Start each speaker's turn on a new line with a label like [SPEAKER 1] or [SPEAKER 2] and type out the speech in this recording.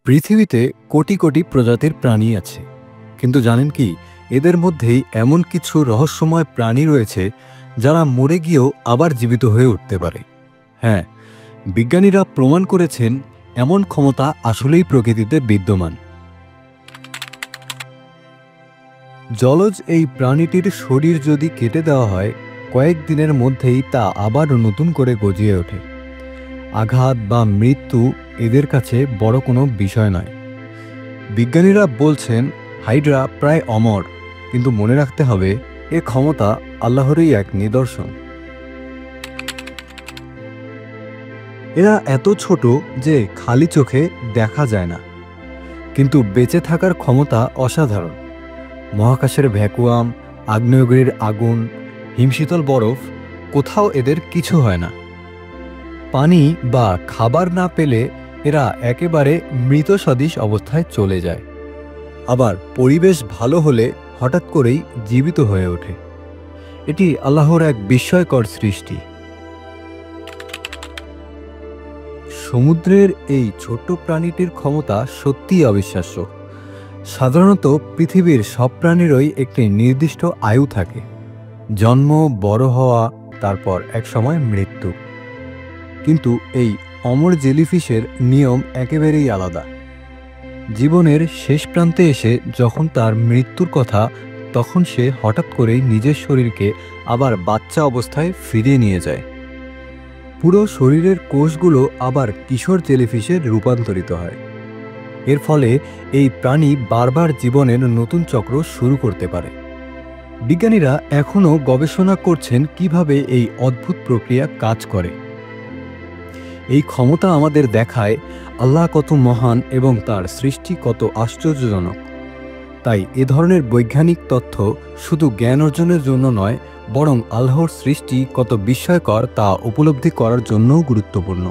[SPEAKER 1] পৃথিবীতে কোটি কোটি প্রজাতির প্রাণী আছে, কিন্তু জানেন কি, এদের মধ্যেই এমন কিছু রহস্যময় প্রাণী রয়েছে যারা মরে গিয়েও আবার জীবিত হয়ে উঠতে পারে। হ্যাঁ, বিজ্ঞানীরা প্রমাণ করেছেন এমন ক্ষমতা আসলেই প্রকৃতিতে বিদ্যমান। জলজ এই প্রাণীটির শরীর যদি কেটে দেওয়া হয়, কয়েকদিনের মধ্যেই তা আবার নতুন করে গজিয়ে ওঠে। আঘাত বা মৃত্যু এদের কাছে বড় কোনো বিষয় নয়। বিজ্ঞানীরা বলছেন হাইড্রা প্রায় অমর, কিন্তু মনে রাখতে হবে এ ক্ষমতা আল্লাহরই এক নিদর্শন। এরা এত ছোট যে খালি চোখে দেখা যায় না, কিন্তু বেঁচে থাকার ক্ষমতা অসাধারণ। মহাকাশের ভ্যাকুয়াম, আগ্নেয়গিরির আগুন, হিমশীতল বরফ, কোথাও এদের কিছু হয় না। পানি বা খাবার না পেলে এরা একেবারে মৃত সদৃশ অবস্থায় চলে যায়, আবার পরিবেশ ভালো হলে হঠাৎ করেই জীবিত হয়ে ওঠে। এটি আল্লাহর এক বিস্ময়কর সৃষ্টি। সমুদ্রের এই ছোট্ট প্রাণীটির ক্ষমতা সত্যিই অবিশ্বাস্য। সাধারণত পৃথিবীর সব প্রাণীরই একটি নির্দিষ্ট আয়ু থাকে, জন্ম, বড় হওয়া, তারপর একসময় মৃত্যু। কিন্তু এই অমর জেলিফিশের নিয়ম একেবারেই আলাদা। জীবনের শেষ প্রান্তে এসে যখন তার মৃত্যুর কথা, তখন সে হঠাৎ করেই নিজের শরীরকে আবার বাচ্চা অবস্থায় ফিরিয়ে নিয়ে যায়। পুরো শরীরের কোষগুলো আবার কিশোর জেলিফিশে রূপান্তরিত হয়। এর ফলে এই প্রাণী বারবার জীবনের নতুন চক্র শুরু করতে পারে। বিজ্ঞানীরা এখনও গবেষণা করছেন কিভাবে এই অদ্ভুত প্রক্রিয়া কাজ করে। এই ক্ষমতা আমাদের দেখায় আল্লাহ কত মহান এবং তার সৃষ্টি কত আশ্চর্যজনক। তাই এ ধরনের বৈজ্ঞানিক তথ্য শুধু জ্ঞান অর্জনের জন্য নয়, বরং আল্লাহর সৃষ্টি কত বিস্ময়কর তা উপলব্ধি করার জন্যও গুরুত্বপূর্ণ।